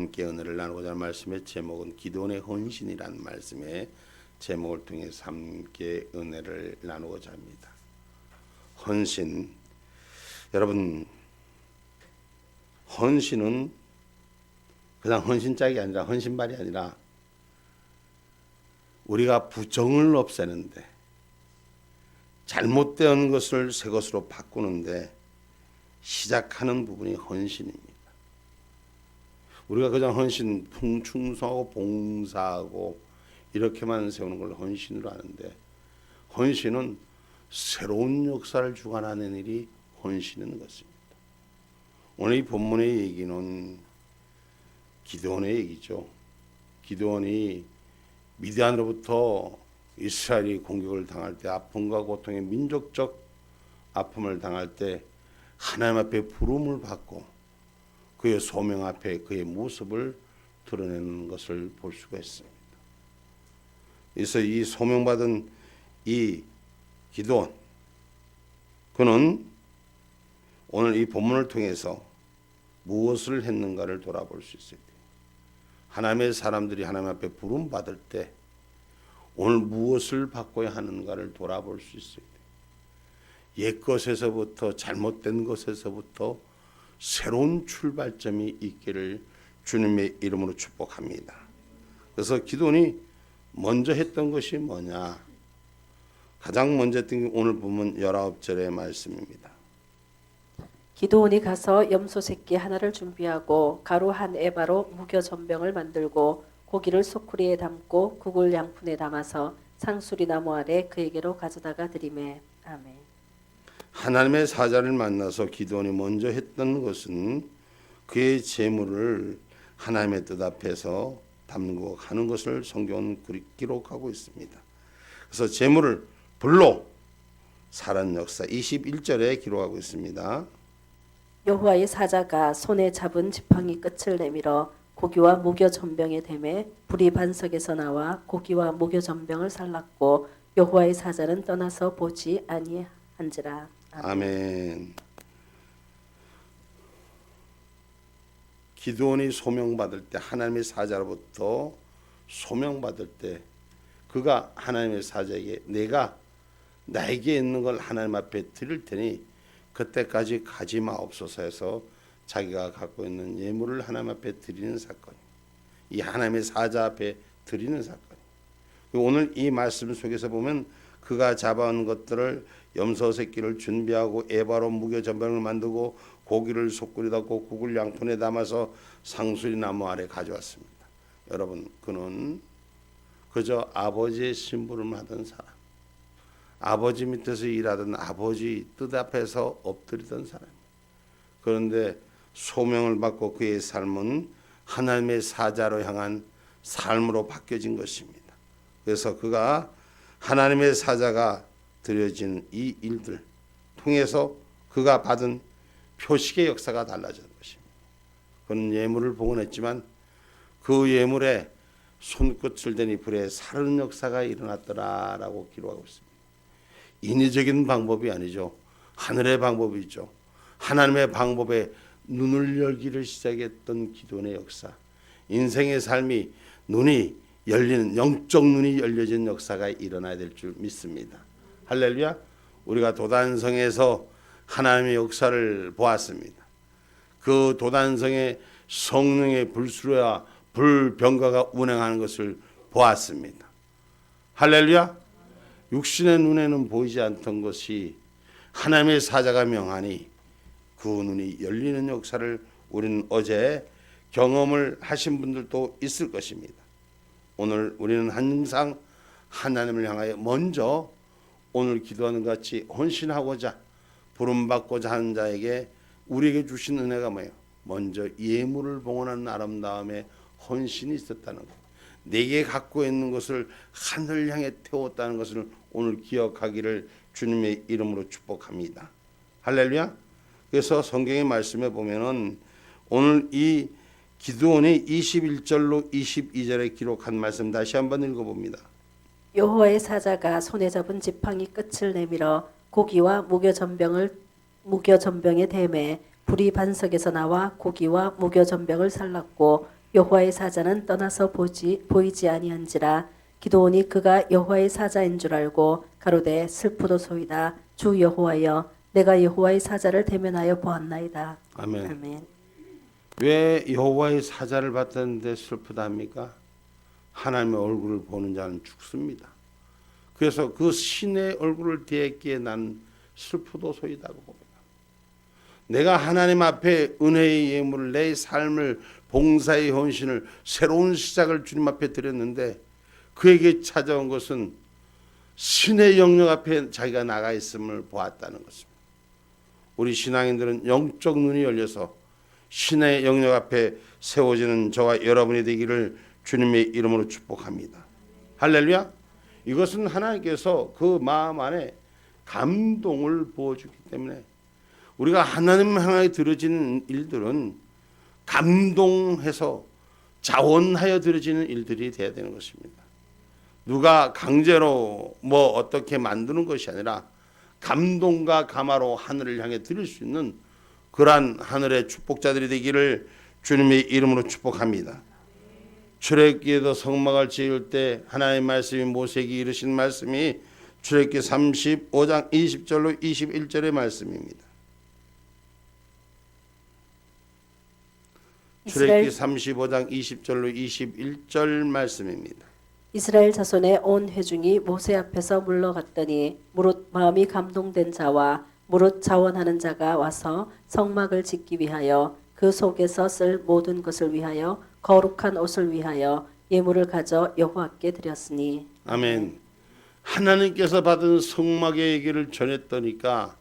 함께 은혜를 나누고자 하는 말씀의 제목은 기도원의 헌신이라는 말씀의 제목을 통해서 함께 은혜를 나누고자 합니다. 헌신, 여러분, 헌신은 그냥 헌신짝이 아니라 헌신발이 아니라 우리가 부정을 없애는데, 잘못된 것을 새 것으로 바꾸는데 시작하는 부분이 헌신입니다. 우리가 그냥 헌신, 충성하고 봉사하고 이렇게만 세우는 걸 헌신으로 하는데, 헌신은 새로운 역사를 주관하는 일이 헌신인 것입니다. 오늘 이 본문의 얘기는 기드온의 얘기죠. 기드온이 미디안으로부터 이스라엘이 공격을 당할 때, 아픔과 고통의 민족적 아픔을 당할 때 하나님 앞에 부름을 받고 그의 소명 앞에 그의 모습을 드러내는 것을 볼 수가 있습니다. 그래서 이 소명받은 이 기드온, 그는 오늘 이 본문을 통해서 무엇을 했는가를 돌아볼 수 있어요. 하나님의 사람들이 하나님 앞에 부름 받을 때 오늘 무엇을 바꿔야 하는가를 돌아볼 수 있어요. 옛 것에서부터, 잘못된 것에서부터 새로운 출발점이 있기를 주님의 이름으로 축복합니다. 그래서 기드온이 먼저 했던 것이 뭐냐? 가장 먼저 했던 게 오늘 보면 19절의 말씀입니다. 기드온이 가서 염소 새끼 하나를 준비하고 가루 한 에바로 무교 전병을 만들고 고기를 소쿠리에 담고 국을 양푼에 담아서 상수리 나무 아래 그에게로 가져다가 드리매. 아멘. 하나님의 사자를 만나서 기드온이 먼저 했던 것은 그의 재물을 하나님의 뜻 앞에서 담고 가는 것을 성경은 기록하고 있습니다. 그래서 재물을 불로 살한 역사 21절에 기록하고 있습니다. 여호와의 사자가 손에 잡은 지팡이 끝을 내밀어 고기와 무교 전병에 대매 불이 반석에서 나와 고기와 무교 전병을 살랐고 여호와의 사자는 떠나서 보지 아니한지라. 아멘. 기드온이 소명받을 때, 하나님의 사자로부터 소명받을 때 그가 하나님의 사자에게 내가 나에게 있는 걸 하나님 앞에 드릴 테니 그때까지 가지 마옵소서 해서 자기가 갖고 있는 예물을 하나님 앞에 드리는 사건이에요. 이 하나님의 사자 앞에 드리는 사건이에요. 오늘 이 말씀 속에서 보면 그가 잡아온 것들을 염소 새끼를 준비하고 에바로 무교 전병을 만들고 고기를 소쿠리 담고 국을 양푼에 담아서 상수리 나무 아래 가져왔습니다. 여러분, 그는 그저 아버지의 심부름을 하던 사람, 아버지 밑에서 일하던 아버지 뜻 앞에서 엎드리던 사람입니다. 그런데 소명을 받고 그의 삶은 하나님의 사자로 향한 삶으로 바뀌어진 것입니다. 그래서 그가 하나님의 사자가 드려진 이 일들 통해서 그가 받은 표식의 역사가 달라진 것입니다. 그는 예물을 봉헌했지만 그 예물에 손끝을 대니 불에 사르는 역사가 일어났더라라고 기록하고 있습니다. 인위적인 방법이 아니죠. 하늘의 방법이죠. 하나님의 방법에 눈을 열기를 시작했던 기도의 역사, 인생의 삶이 눈이 열리는, 영적 눈이 열려진 역사가 일어나야 될 줄 믿습니다. 할렐루야. 우리가 도단성에서 하나님의 역사를 보았습니다. 그 도단성에 성령의 불수레와 불병거가 운행하는 것을 보았습니다. 할렐루야. 육신의 눈에는 보이지 않던 것이 하나님의 사자가 명하니 그 눈이 열리는 역사를 우리는 어제 경험을 하신 분들도 있을 것입니다. 오늘 우리는 항상 하나님을 향하여 먼저 오늘 기도하는 것 같이 헌신하고자 부름받고자 하는 자에게 우리에게 주신 은혜가 뭐예요? 먼저 예물을 봉헌하는 아름다움에 헌신이 있었다는 것, 내게 갖고 있는 것을 하늘 향해 태웠다는 것을 오늘 기억하기를 주님의 이름으로 축복합니다. 할렐루야. 그래서 성경의 말씀에 보면은 오늘 이 기드온이 21절로 22절에 기록한 말씀 다시 한번 읽어봅니다. 여호와의 사자가 손에 잡은 지팡이 끝을 내밀어 고기와 무교 전병에 대매 불이 반석에서 나와 고기와 무교 전병을 살랐고 여호와의 사자는 떠나서 보이지 아니한지라. 기드온이 그가 여호와의 사자인 줄 알고 가로되 슬프도소이다. 주 여호와여, 내가 여호와의 사자를 대면하여 보았나이다. 아멘. 아멘. 왜 여호와의 사자를 봤다는데 슬프다 합니까? 하나님의 얼굴을 보는 자는 죽습니다. 그래서 그 신의 얼굴을 대했기에 난 슬프도소이다고 봅니다. 내가 하나님 앞에 은혜의 예물을, 내 삶을, 봉사의 헌신을, 새로운 시작을 주님 앞에 드렸는데 그에게 찾아온 것은 신의 영역 앞에 자기가 나가 있음을 보았다는 것입니다. 우리 신앙인들은 영적 눈이 열려서 신의 영역 앞에 세워지는 저와 여러분이 되기를 주님의 이름으로 축복합니다. 할렐루야. 이것은 하나님께서 그 마음 안에 감동을 부어주기 때문에 우리가 하나님 향하여 드려지는 일들은 감동해서 자원하여 드려지는 일들이 돼야 되는 것입니다. 누가 강제로 뭐 어떻게 만드는 것이 아니라 감동과 감화로 하늘을 향해 드릴 수 있는 그러한 하늘의 축복자들이 되기를 주님의 이름으로 축복합니다. 출애굽기에도 성막을 지을 때 하나님의 말씀이 모세에게 이르신 말씀이 출애굽기 35장 20절로 21절의 말씀입니다. 출애굽기 35장 20절로 21절 말씀입니다. 이스라엘 자손의 온 회중이 모세 앞에서 물러갔더니 무릇 마음이 감동된 자와 무릇 자원하는 자가 와서 성막을 짓기 위하여 그 속에서 쓸 모든 것을 위하여 거룩한 옷을 위하여 예물을 가져 여호와께 드렸으니. 아멘. 하나님께서 받은 성막의 얘기를 전했더니까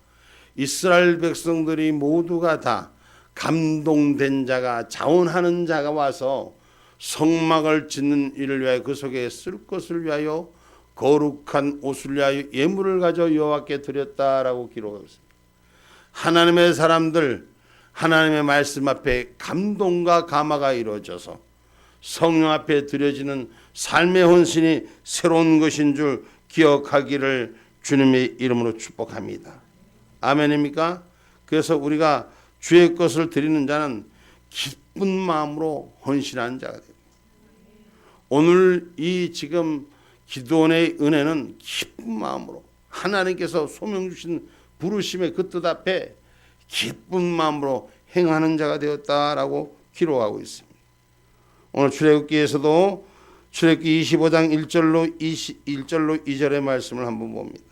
이스라엘 백성들이 모두가 다 감동된 자가, 자원하는 자가 와서 성막을 짓는 일을 위하여 그 속에 쓸 것을 위하여 거룩한 옷을 위하여 예물을 가져 여호와께 드렸다라고 기록하고 있습니다. 하나님의 사람들, 하나님의 말씀 앞에 감동과 감화가 이루어져서 성령 앞에 드려지는 삶의 헌신이 새로운 것인 줄 기억하기를 주님의 이름으로 축복합니다. 아멘입니까? 그래서 우리가 주의 것을 드리는 자는 기쁜 마음으로 헌신하는 자가 됩니다. 오늘 이 지금 기도원의 은혜는 기쁜 마음으로 하나님께서 소명 주신 부르심의 그 뜻 앞에 기쁜 마음으로 행하는 자가 되었다라고 기록하고 있습니다. 오늘 출애굽기에서도 출애굽기 25장 1절로 2절의 말씀을 한번 봅니다.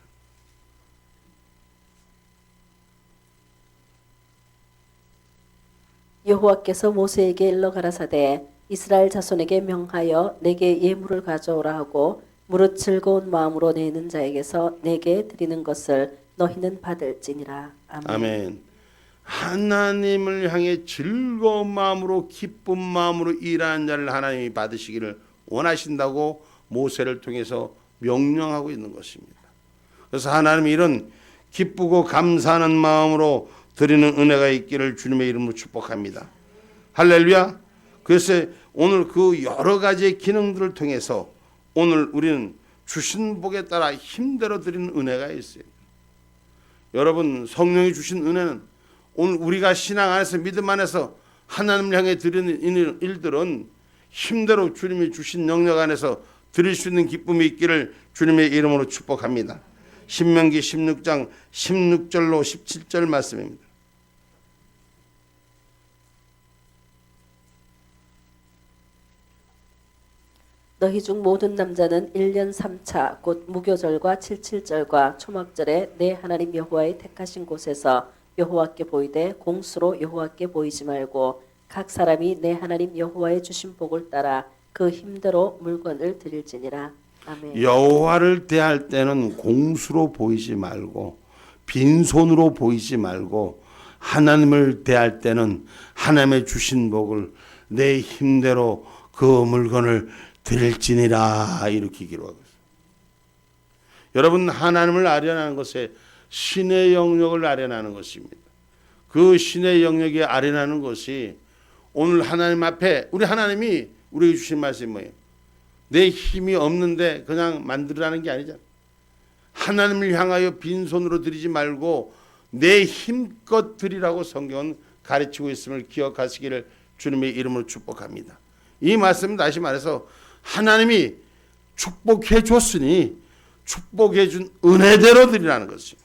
여호와께서 모세에게 일러 가라사대 이스라엘 자손에게 명하여 내게 예물을 가져오라 하고 무릇 즐거운 마음으로 내는 자에게서 내게 드리는 것을 너희는 받을지니라. 아멘. 아멘. 하나님을 향해 즐거운 마음으로 기쁜 마음으로 일하는 자를 하나님이 받으시기를 원하신다고 모세를 통해서 명령하고 있는 것입니다. 그래서 하나님이 이런 기쁘고 감사하는 마음으로 드리는 은혜가 있기를 주님의 이름으로 축복합니다. 할렐루야. 그래서 오늘 그 여러 가지의 기능들을 통해서 오늘 우리는 주신 복에 따라 힘대로 드리는 은혜가 있어요. 여러분, 성령이 주신 은혜는 오늘 우리가 신앙 안에서 믿음 안에서 하나님을 향해 드리는 일들은 힘대로 주님이 주신 영역 안에서 드릴 수 있는 기쁨이 있기를 주님의 이름으로 축복합니다. 신명기 16장 16절로 17절 말씀입니다. 너희 중 모든 남자는 1년 3차 곧 무교절과 칠칠절과 초막절에 내 하나님 여호와의 택하신 곳에서 여호와께 보이되 공수로 여호와께 보이지 말고 각 사람이 내 하나님 여호와의 주신 복을 따라 그 힘대로 물건을 드릴지니라. 아멘. 여호와를 대할 때는 공수로 보이지 말고 빈손으로 보이지 말고 하나님을 대할 때는 하나님의 주신 복을 내 힘대로 그 물건을 드릴지니라 이렇게 기록하고 있어요. 여러분, 하나님을 아련하는 것에 신의 영역을 아련하는 것입니다. 그 신의 영역에 아련하는 것이 오늘 하나님 앞에 우리 하나님이 우리에게 주신 말씀이 뭐예요? 내 힘이 없는데 그냥 만들라는 게 아니잖아. 하나님을 향하여 빈손으로 드리지 말고 내 힘껏 드리라고 성경은 가르치고 있음을 기억하시기를 주님의 이름으로 축복합니다. 이 말씀은 다시 말해서 하나님이 축복해 줬으니 축복해 준 은혜대로 드리라는 것이죠.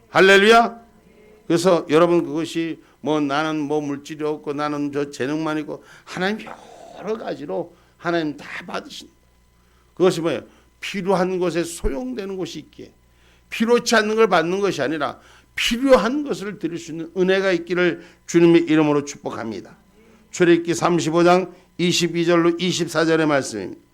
할렐루야. 그래서 여러분 그것이 뭐 나는 뭐 물질이 없고 나는 저 재능만 있고 하나님 여러 가지로 하나님 다 받으신 그것이 뭐예요? 필요한 것에 소용되는 곳이 있기에 필요치 않는 걸 받는 것이 아니라 필요한 것을 드릴 수 있는 은혜가 있기를 주님의 이름으로 축복합니다. 출애굽기 35장 22절로 24절의 말씀입니다.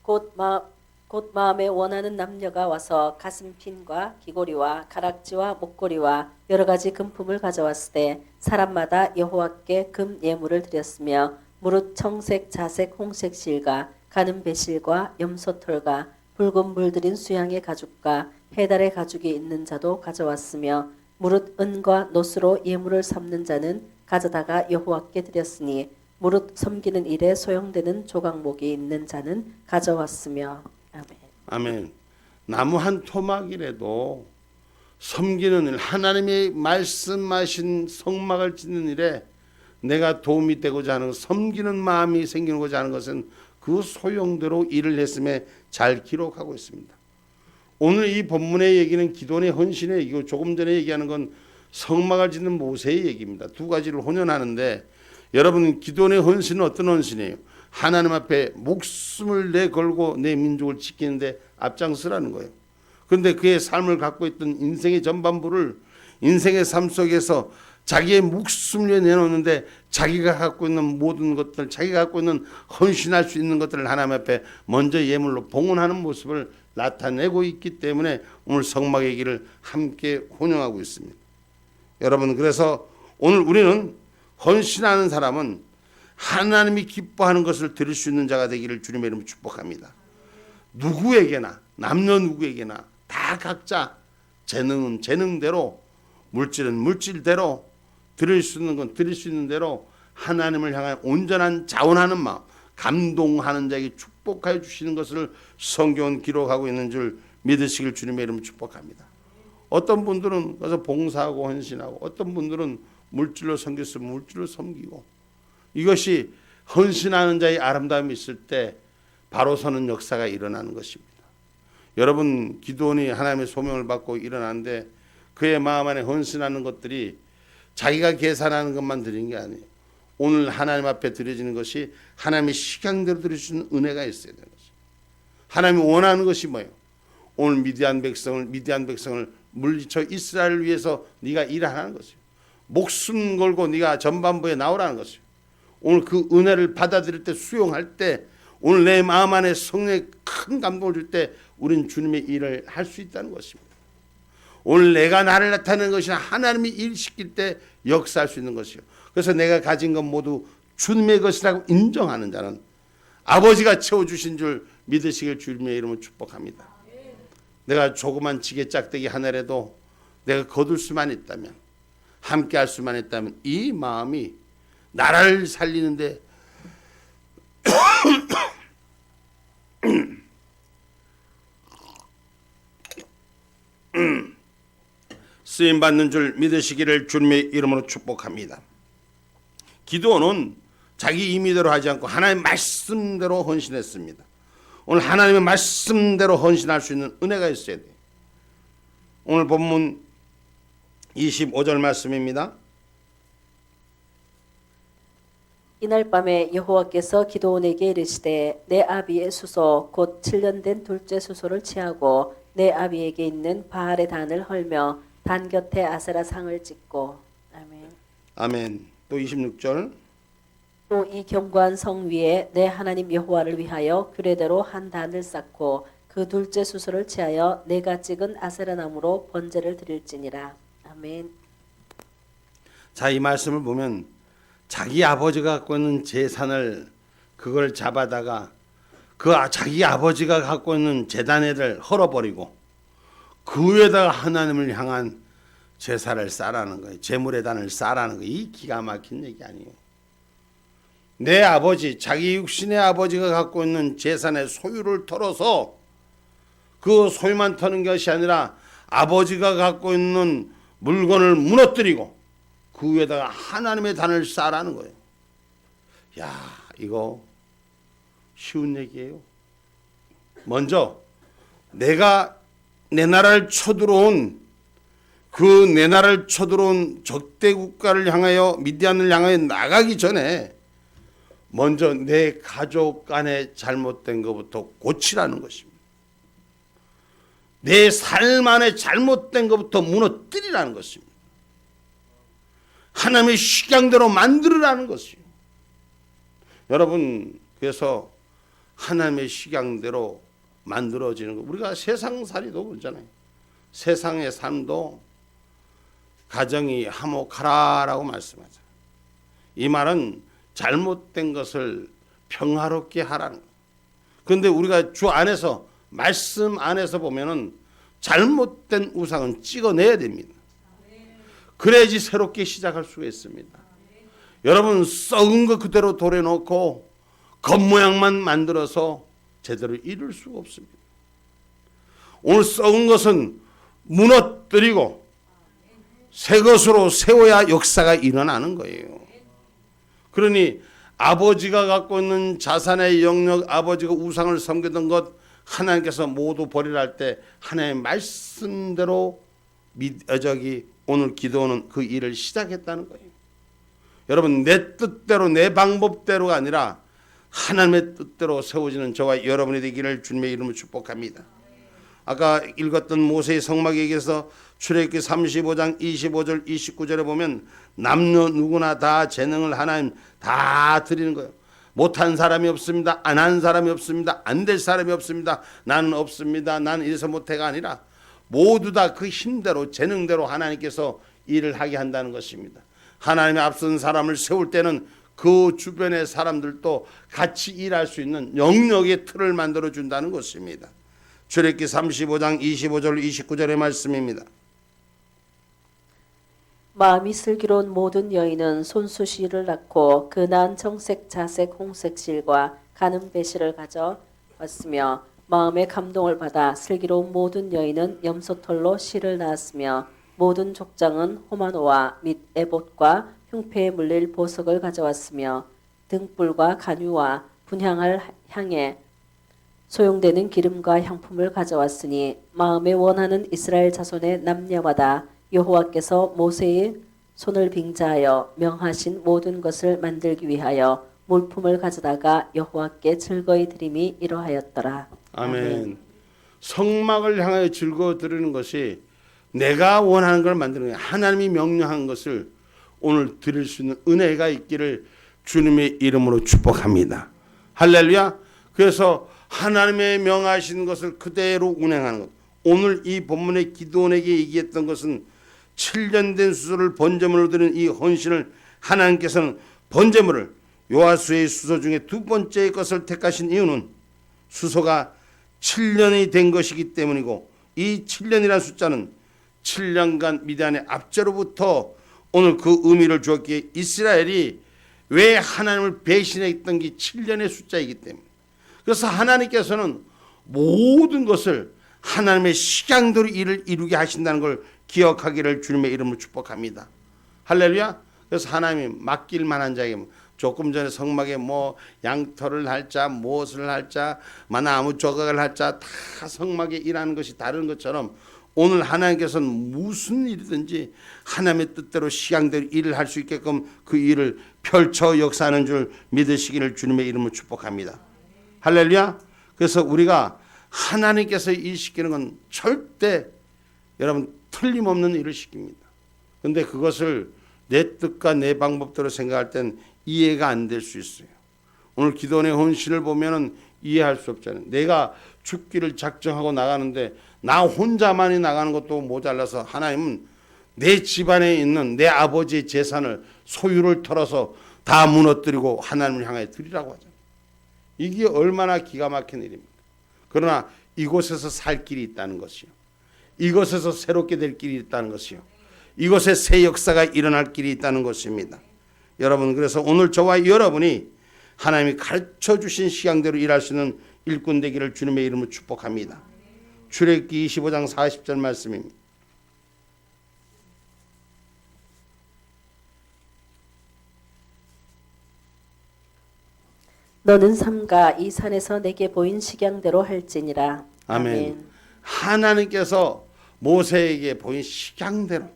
곧 마음에 원하는 남녀가 와서 가슴핀과 귀고리와 가락지와 목걸이와 여러 가지 금품을 가져왔을 때 사람마다 여호와께 금 예물을 드렸으며 무릇 청색, 자색, 홍색 실과 가는 배실과 염소털과 붉은 물들인 수양의 가죽과 해달의 가죽이 있는 자도 가져왔으며 무릇 은과 노스로 예물을 삼는 자는 가져다가 여호와께 드렸으니 무릇 섬기는 일에 소용되는 조각목이 있는 자는 가져왔으며. 아멘. 아멘. 나무 한 토막이라도 섬기는 일, 하나님의 말씀하신 성막을 짓는 일에 내가 도움이 되고자 하는 섬기는 마음이 생기고자 하는 것은 그 소용대로 일을 했음에 잘 기록하고 있습니다. 오늘 이 본문의 얘기는 기도원의 헌신의 얘기고 조금 전에 얘기하는 건 성막을 짓는 모세의 얘기입니다. 두 가지를 혼연하는데 여러분 기도원의 헌신은 어떤 헌신이에요? 하나님 앞에 목숨을 내걸고 내 민족을 지키는데 앞장서라는 거예요. 그런데 그의 삶을 갖고 있던 인생의 전반부를 인생의 삶 속에서 자기의 목숨을 내놓는데 자기가 갖고 있는 모든 것들, 자기가 갖고 있는 헌신할 수 있는 것들을 하나님 앞에 먼저 예물로 봉헌하는 모습을 나타내고 있기 때문에 오늘 성막의 얘기를 함께 혼용하고 있습니다. 여러분 그래서 오늘 우리는 헌신하는 사람은 하나님이 기뻐하는 것을 드릴 수 있는 자가 되기를 주님의 이름으로 축복합니다. 누구에게나 남녀 누구에게나 다 각자 재능은 재능대로 물질은 물질대로 드릴 수 있는 건 드릴 수 있는 대로 하나님을 향한 온전한 자원하는 마음 감동하는 자에게 축복하여 주시는 것을 성경은 기록하고 있는 줄 믿으시길 주님의 이름으로 축복합니다. 어떤 분들은 가서 봉사하고 헌신하고 어떤 분들은 물질로 섬겼으면 물질로 섬기고 이것이 헌신하는 자의 아름다움이 있을 때 바로 서는 역사가 일어나는 것입니다. 여러분 기도원이 하나님의 소명을 받고 일어나는데 그의 마음 안에 헌신하는 것들이 자기가 계산하는 것만 드리는 게 아니에요. 오늘 하나님 앞에 드려지는 것이 하나님의 식양대로 드릴 수 있는 은혜가 있어야 되는 것이죠. 하나님이 원하는 것이 뭐예요? 오늘 미디안 백성을 물리쳐 이스라엘을 위해서 네가 일하라는 것이에요. 목숨 걸고 네가 전반부에 나오라는 것이에요. 오늘 그 은혜를 받아들일 때 수용할 때 오늘 내 마음 안에 성령의 큰 감동을 줄 때 우리는 주님의 일을 할 수 있다는 것입니다. 오늘 내가 나를 나타내는 것이 하나님이 일시킬 때 역사할 수 있는 것이요. 그래서 내가 가진 것 모두 주님의 것이라고 인정하는 자는 아버지가 채워주신 줄 믿으시길 주님의 이름으로 축복합니다. 내가 조그만 지게 짝대기 하나라도 내가 거둘 수만 있다면 함께 할 수만 있다면 이 마음이 나라를 살리는데 쓰임받는 줄 믿으시기를 주님의 이름으로 축복합니다. 기도는 자기 임의대로 하지 않고 하나님의 말씀대로 헌신했습니다. 오늘 하나님의 말씀대로 헌신할 수 있는 은혜가 있어야 돼요. 오늘 본문 25절 말씀입니다. 이날 밤에 여호와께서 기드온에게 이르시되 내 아비의 수소 곧 7년 된 둘째 수소를 취하고 내 아비에게 있는 바알의 단을 헐며 단 곁에 아세라 상을 찍고. 아멘. 아멘. 또 26절. 또 이 견고한 성 위에 내 하나님 여호와를 위하여 규례대로 한 단을 쌓고 그 둘째 수소를 취하여 내가 찍은 아세라 나무로 번제를 드릴지니라. 아멘. 자, 이 말씀을 보면 자기 아버지가 갖고 있는 재산을 그걸 잡아다가 그 자기 아버지가 갖고 있는 제단에를 헐어버리고 그 위에다가 하나님을 향한 제사를 쌓라는 거예요. 제물의 단을 쌓라는 거예요. 이 기가 막힌 얘기 아니에요. 내 아버지, 자기 육신의 아버지가 갖고 있는 재산의 소유를 털어서 그 소유만 터는 것이 아니라 아버지가 갖고 있는 물건을 무너뜨리고 그 위에다가 하나님의 단을 쌓으라는 거예요. 야, 이거 쉬운 얘기예요. 먼저 내가 내 나라를 쳐들어온 그 내 나라를 쳐들어온 적대 국가를 향하여 미디안을 향하여 나가기 전에 먼저 내 가족 간에 잘못된 것부터 고치라는 것입니다. 내 삶 안에 잘못된 것부터 무너뜨리라는 것입니다. 하나님의 식양대로 만들으라는 것이요. 여러분, 그래서 하나님의 식양대로 만들어지는 거, 우리가 세상살이도 그렇잖아요. 세상의 삶도 가정이 화목하라라고 말씀하죠. 이 말은 잘못된 것을 평화롭게 하라는 거예요. 그런데 우리가 주 안에서, 말씀 안에서 보면은 잘못된 우상은 찍어내야 됩니다. 그래야지 새롭게 시작할 수가 있습니다. 여러분, 썩은 거 그대로 도려놓고 겉모양만 만들어서 제대로 이룰 수가 없습니다. 오늘 썩은 것은 무너뜨리고 새 것으로 세워야 역사가 일어나는 거예요. 그러니 아버지가 갖고 있는 자산의 영역, 아버지가 우상을 섬기던 것 하나님께서 모두 버리라 할 때 하나님의 말씀대로 오늘 기도는 그 일을 시작했다는 거예요. 여러분, 내 뜻대로 내 방법대로가 아니라 하나님의 뜻대로 세워지는 저와 여러분이 되기를 주님의 이름으로 축복합니다. 아까 읽었던 모세의 성막에게서 출애굽기 35장 25절 29절에 보면 남녀 누구나 다 재능을 하나님 다 드리는 거예요. 못한 사람이 없습니다. 안 한 사람이 없습니다. 안 될 사람이 없습니다. 나는 없습니다. 나는 이래서 못해가 아니라 모두 다 그 힘대로 재능대로 하나님께서 일을 하게 한다는 것입니다. 하나님의 앞선 사람을 세울 때는 그 주변의 사람들도 같이 일할 수 있는 영역의 틀을 만들어 준다는 것입니다. 출애굽기 35장 25절 29절의 말씀입니다. 마음이 슬기로운 모든 여인은 손수시를 낳고 그 낳은 청색, 자색, 홍색 실과 가는 배실을 가져 왔으며 마음의 감동을 받아 슬기로운 모든 여인은 염소털로 실을 낳았으며 모든 족장은 호마노와 및 에봇과 흉패에 물릴 보석을 가져왔으며 등불과 간유와 분향할 향에 소용되는 기름과 향품을 가져왔으니 마음에 원하는 이스라엘 자손의 남녀마다 여호와께서 모세의 손을 빙자하여 명하신 모든 것을 만들기 위하여 물품을 가져다가 여호와께 즐거이 드림이 이러하였더라. 아멘. 성막을 향하여 즐거워 드리는 것이 내가 원하는 걸 만드는 거예요. 하나님이 명령한 것을 오늘 드릴 수 있는 은혜가 있기를 주님의 이름으로 축복합니다. 할렐루야. 그래서 하나님의 명하신 것을 그대로 운행하는 것. 오늘 이 본문의 기도원에게 얘기했던 것은 7년 된 수소를 번제물로 드린 이 헌신을 하나님께서는 번제물을 요하수의 수소 중에 두 번째 것을 택하신 이유는 수소가 7년이 된 것이기 때문이고, 이 7년이라는 숫자는 7년간 미디안의 압제로부터 오늘 그 의미를 주었기에 이스라엘이 왜 하나님을 배신했던 게 7년의 숫자이기 때문에, 그래서 하나님께서는 모든 것을 하나님의 식양대로 일을 이루게 하신다는 걸 기억하기를 주님의 이름으로 축복합니다. 할렐루야. 그래서 하나님이 맡길 만한 자에게, 조금 전에 성막에 뭐 양털을 할자, 무엇을 할자, 나무 조각을 할자, 다 성막에 일하는 것이 다른 것처럼 오늘 하나님께서는 무슨 일이든지 하나님의 뜻대로 식양대로 일을 할 수 있게끔 그 일을 펼쳐 역사하는 줄 믿으시기를 주님의 이름으로 축복합니다. 할렐루야. 그래서 우리가 하나님께서 일 시키는 건 절대 여러분 틀림없는 일을 시킵니다. 그런데 그것을 내 뜻과 내 방법대로 생각할 땐 이해가 안 될 수 있어요. 오늘 기도원의 헌신을 보면은 이해할 수 없잖아요. 내가 죽기를 작정하고 나가는데 나 혼자만이 나가는 것도 모자라서 하나님은 내 집안에 있는 내 아버지의 재산을, 소유를 털어서 다 무너뜨리고 하나님을 향해 드리라고 하잖아요. 이게 얼마나 기가 막힌 일입니까? 그러나 이곳에서 살 길이 있다는 것이요, 이곳에서 새롭게 될 길이 있다는 것이요, 이곳에 새 역사가 일어날 길이 있다는 것입니다. 여러분, 그래서 오늘 저와 여러분이 하나님이 가르쳐 주신 시간대로 일할 수 있는 일꾼 되기를 주님의 이름으로 축복합니다. 출애굽기 25장 40절 말씀입니다. 너는 삼가 이 산에서 내게 보인 식양대로 할지니라. 아멘. 하나님께서 모세에게 보인 식양대로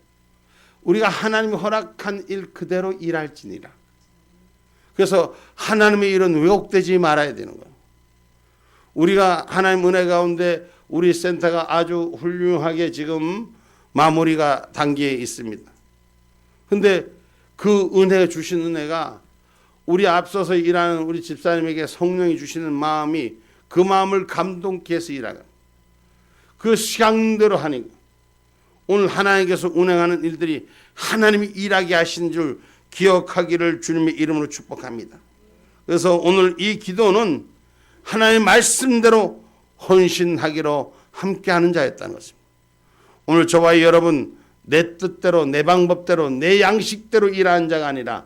우리가 하나님이 허락한 일 그대로 일할지니라. 그래서 하나님의 일은 왜곡되지 말아야 되는 거예요. 우리가 하나님 은혜 가운데 우리 센터가 아주 훌륭하게 지금 마무리가 단계에 있습니다. 근데 그 은혜 주신 은혜가 우리 앞서서 일하는 우리 집사님에게 성령이 주시는 마음이 그 마음을 감동케 해서 일하는 그 시간대로 하는 거예요. 오늘 하나님께서 운행하는 일들이 하나님이 일하게 하신 줄 기억하기를 주님의 이름으로 축복합니다. 그래서 오늘 이 기도는 하나님의 말씀대로 헌신하기로 함께하는 자였다는 것입니다. 오늘 저와 여러분 내 뜻대로 내 방법대로 내 양식대로 일하는 자가 아니라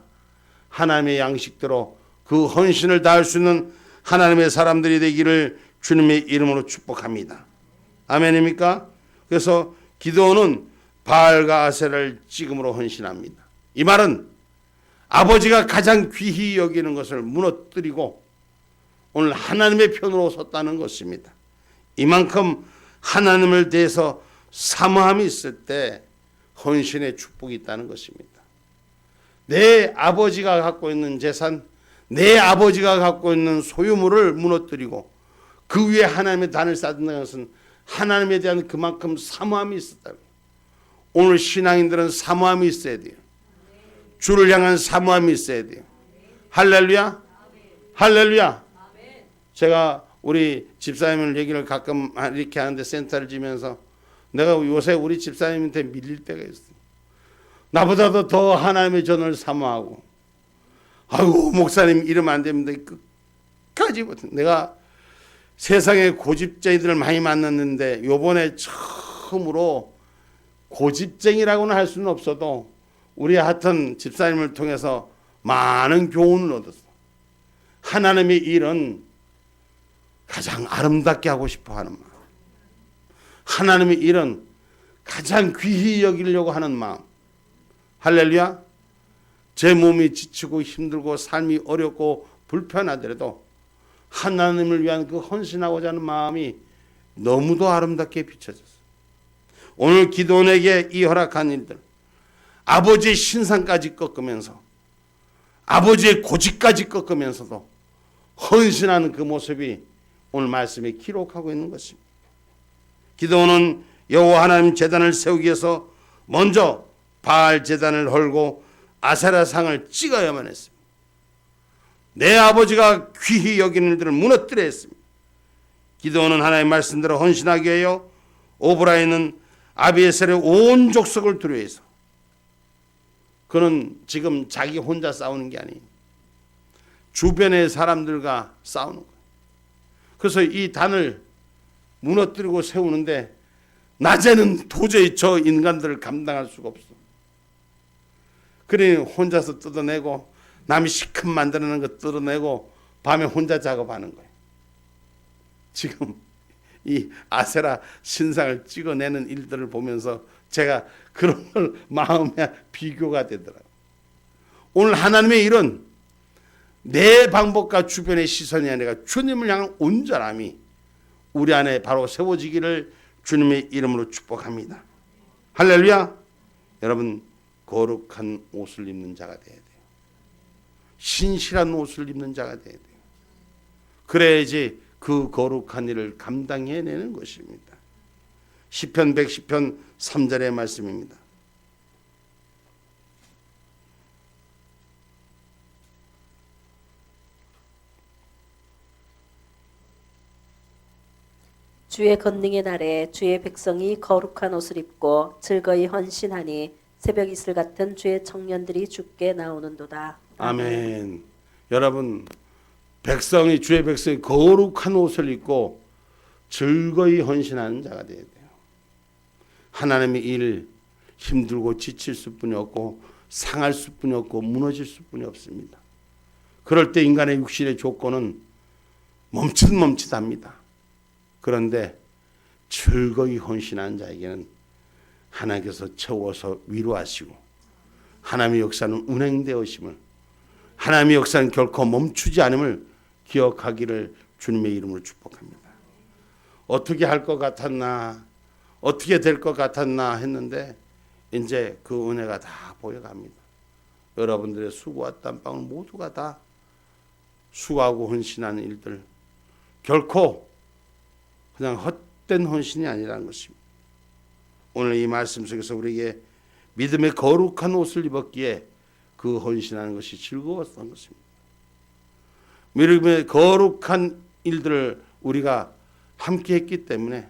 하나님의 양식대로 그 헌신을 다할 수 있는 하나님의 사람들이 되기를 주님의 이름으로 축복합니다. 아멘입니까? 그래서 기도는 바알과 아세라를 찍음으로 헌신합니다. 이 말은 아버지가 가장 귀히 여기는 것을 무너뜨리고 오늘 하나님의 편으로 섰다는 것입니다. 이만큼 하나님을 대해서 사모함이 있을 때 헌신의 축복이 있다는 것입니다. 내 아버지가 갖고 있는 재산, 내 아버지가 갖고 있는 소유물을 무너뜨리고 그 위에 하나님의 단을 쌓는다는 것은 하나님에 대한 그만큼 사모함이 있었다. 오늘 신앙인들은 사모함이 있어야 돼요. 주를 향한 사모함이 있어야 돼요. 할렐루야, 할렐루야. 제가 우리 집사님을 얘기를 가끔 이렇게 하는데 센터를 지면서 내가 요새 우리 집사님한테 밀릴 때가 있어요. 나보다도 더 하나님의 전을 사모하고, 아이고 목사님 이러면 안 됩니다. 끝까지 내가 세상에 고집쟁이들을 많이 만났는데 요번에 처음으로 고집쟁이라고는 할 수는 없어도 우리 하여튼 집사님을 통해서 많은 교훈을 얻었어. 하나님의 일은 가장 아름답게 하고 싶어 하는 마음, 하나님의 일은 가장 귀히 여기려고 하는 마음. 할렐루야. 제 몸이 지치고 힘들고 삶이 어렵고 불편하더라도 하나님을 위한 그 헌신하고자 하는 마음이 너무도 아름답게 비춰졌어요. 오늘 기도원에게 이 허락한 일들, 아버지의 신상까지 꺾으면서 아버지의 고집까지 꺾으면서도 헌신하는 그 모습이 오늘 말씀에 기록하고 있는 것입니다. 기도원은 여호와 하나님 제단을 세우기 위해서 먼저 바알 제단을 헐고 아세라 상을 찍어야만 했습니다. 내 아버지가 귀히 여기는 일들을 무너뜨려 했습니다. 기도원은 하나님의 말씀대로 헌신하기 위하여 오브라이는 아비에셀의 온 족속을 두려워해서, 그는 지금 자기 혼자 싸우는 게 아니에요. 주변의 사람들과 싸우는 거예요. 그래서 이 단을 무너뜨리고 세우는데 낮에는 도저히 저 인간들을 감당할 수가 없어. 그러니 혼자서 뜯어내고 남이 시큼 만들어낸 거 뜯어내고 밤에 혼자 작업하는 거예요. 지금 이 아세라 신상을 찍어내는 일들을 보면서 제가 그런 걸 마음에 비교가 되더라고요. 오늘 하나님의 일은 내 방법과 주변의 시선이 아니라 주님을 향한 온전함이 우리 안에 바로 세워지기를 주님의 이름으로 축복합니다. 할렐루야. 여러분, 거룩한 옷을 입는 자가 돼야 돼요. 신실한 옷을 입는 자가 돼야 돼요. 그래야지 그 거룩한 일을 감당해내는 것입니다. 시편 110편 3절의 말씀입니다. 주의 건능의 날에 주의 백성이 거룩한 옷을 입고 즐거이 헌신하니 새벽 이슬 같은 주의 청년들이 주께 나오는도다. 아멘. 여러분, 백성이 주의 백성이 거룩한 옷을 입고 즐거이 헌신하는 자가 되어야 돼요. 하나님의 일 힘들고 지칠 수뿐이 없고 상할 수뿐이 없고 무너질 수뿐이 없습니다. 그럴 때 인간의 육신의 조건은 멈칫합니다. 그런데 즐거이 헌신한 자에게는 하나님께서 채워서 위로하시고 하나님의 역사는 운행되어심을, 하나님의 역사는 결코 멈추지 않음을 기억하기를 주님의 이름으로 축복합니다. 어떻게 할 것 같았나, 어떻게 될 것 같았나 했는데 이제 그 은혜가 다 보여갑니다. 여러분들의 수고와 땀방울 모두가 다 수고하고 헌신하는 일들, 결코 그냥 헛된 헌신이 아니라는 것입니다. 오늘 이 말씀 속에서 우리에게 믿음의 거룩한 옷을 입었기에 그 헌신하는 것이 즐거웠던 것입니다. 믿음의 거룩한 일들을 우리가 함께 했기 때문에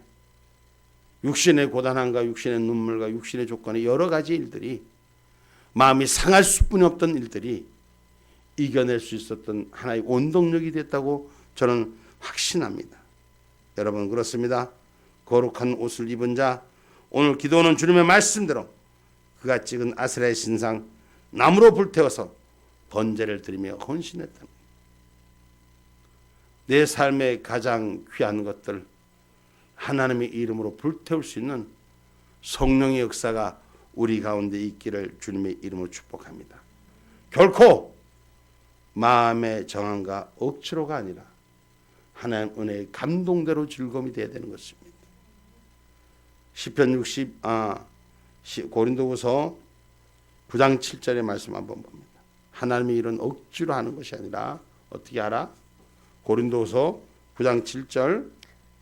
육신의 고단함과 육신의 눈물과 육신의 조건의 여러 가지 일들이, 마음이 상할 수뿐이 없던 일들이 이겨낼 수 있었던 하나의 원동력이 됐다고 저는 확신합니다. 여러분, 그렇습니다. 거룩한 옷을 입은 자, 오늘 기도는 주님의 말씀대로 그가 찍은 아세라의 신상 나무로 불태워서 번제를 드리며 헌신했다. 내 삶의 가장 귀한 것들 하나님의 이름으로 불태울 수 있는 성령의 역사가 우리 가운데 있기를 주님의 이름으로 축복합니다. 결코 마음의 정함과 억지로가 아니라 하나님 은혜의 감동대로 즐거움이 되어야 되는 것입니다. 시편 60 고린도후서 9장 7절의 말씀 한번 봅니다. 하나님의 일은 억지로 하는 것이 아니라 어떻게 하라? 고린도후서 9장 7절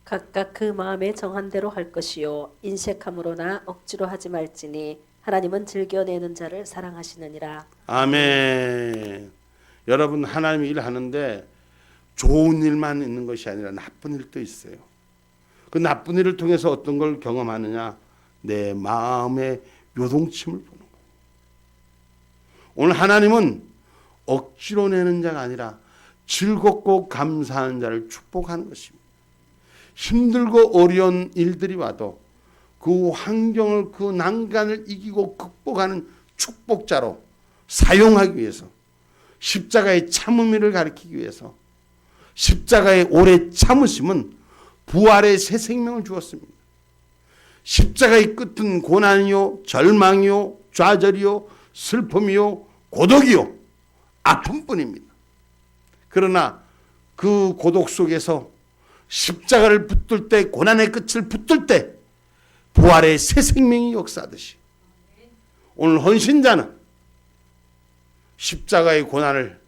각각 그 마음에 정한 대로 할 것이요 인색함으로나 억지로 하지 말지니 하나님은 즐겨내는 자를 사랑하시느니라. 아멘. 여러분, 하나님의 일을 하는데 좋은 일만 있는 것이 아니라 나쁜 일도 있어요. 그 나쁜 일을 통해서 어떤 걸 경험하느냐? 내 마음의 요동침을 보는 거예요. 오늘 하나님은 억지로 내는 자가 아니라 즐겁고 감사하는 자를 축복하는 것입니다. 힘들고 어려운 일들이 와도 그 환경을, 그 난간을 이기고 극복하는 축복자로 사용하기 위해서, 십자가의 참음을 가리키기 위해서, 십자가의 오래 참으심은 부활의 새 생명을 주었습니다. 십자가의 끝은 고난이요, 절망이요, 좌절이요, 슬픔이요, 고독이요, 아픔뿐입니다. 그러나 그 고독 속에서 십자가를 붙들 때, 고난의 끝을 붙들 때 부활의 새 생명이 역사하듯이 오늘 헌신자는 십자가의 고난을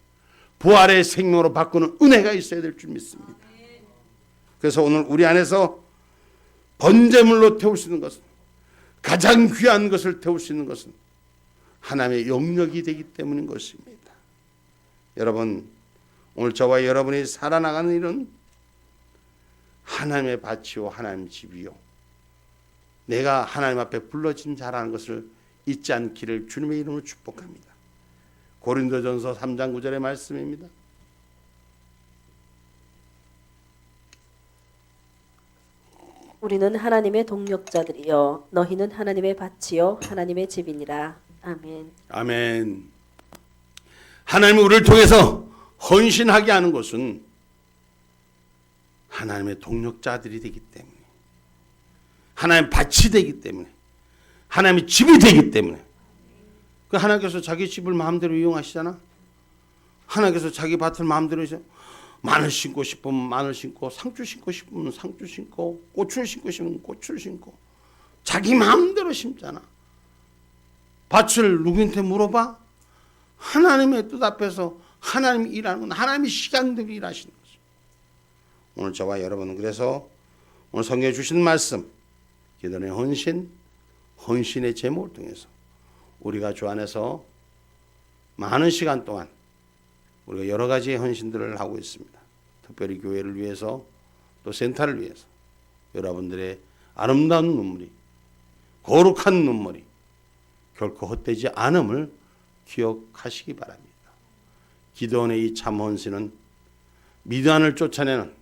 부활의 생명으로 바꾸는 은혜가 있어야 될 줄 믿습니다. 그래서 오늘 우리 안에서 번제물로 태울 수 있는 것은, 가장 귀한 것을 태울 수 있는 것은 하나님의 영역이 되기 때문인 것입니다. 여러분, 오늘 저와 여러분이 살아나가는 일은 하나님의 밭이요, 하나님의 집이요, 내가 하나님 앞에 불러진 자라는 것을 잊지 않기를 주님의 이름으로 축복합니다. 고린도전서 3장 9절의 말씀입니다. 우리는 하나님의 동력자들이요 너희는 하나님의 밭이요 하나님의 집이니라. 아멘. 아멘. 하나님이 우리를 통해서 헌신하게 하는 것은 하나님의 동력자들이 되기 때문에, 하나님의 밭이 되기 때문에, 하나님의 집이 되기 때문에. 그 하나님께서 자기 집을 마음대로 이용하시잖아. 하나님께서 자기 밭을 마음대로 이제 마늘 심고 싶으면 마늘 심고, 상추 심고 싶으면 상추 심고, 고추를 심고 싶으면 고추를 심고, 자기 마음대로 심잖아. 밭을 누구한테 물어봐? 하나님의 뜻 앞에서 하나님이 일하는 건 하나님의 시간대로 일하시는 거죠. 오늘 저와 여러분은 그래서 오늘 성경에 주신 말씀, 기도의 헌신, 헌신의 제목을 통해서 우리가 주 안에서 많은 시간 동안 우리가 여러 가지 헌신들을 하고 있습니다. 특별히 교회를 위해서, 또 센터를 위해서 여러분들의 아름다운 눈물이, 거룩한 눈물이 결코 헛되지 않음을 기억하시기 바랍니다. 기드온의 이 참 헌신은 미디안을 쫓아내는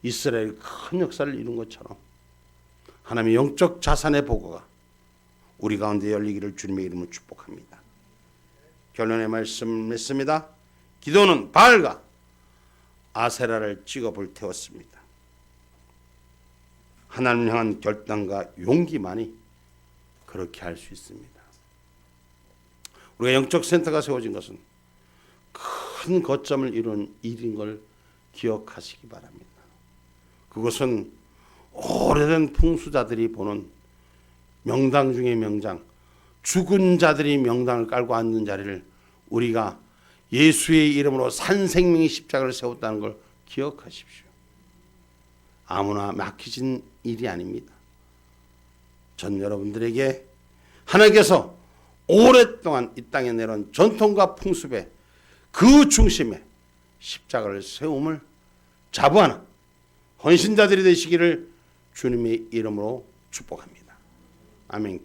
이스라엘 큰 역사를 이룬 것처럼 하나님의 영적 자산의 보고가 우리 가운데 열리기를 주님의 이름으로 축복합니다. 결론의 말씀 맺습니다. 기도는 바알과 아세라를 찍어 불태웠습니다. 하나님을 향한 결단과 용기만이 그렇게 할 수 있습니다. 우리가 영적 센터가 세워진 것은 큰 거점을 이룬 일인 걸 기억하시기 바랍니다. 그것은 오래된 풍수자들이 보는 명당 중의 명당, 죽은 자들이 명당을 깔고 앉는 자리를 우리가 예수의 이름으로 산생명의 십자가를 세웠다는 걸 기억하십시오. 아무나 맡기진 일이 아닙니다. 전 여러분들에게 하나님께서 오랫동안 이 땅에 내려온 전통과 풍습의 그 중심에 십자가를 세움을 자부하는 헌신자들이 되시기를 주님의 이름으로 축복합니다. 아멘.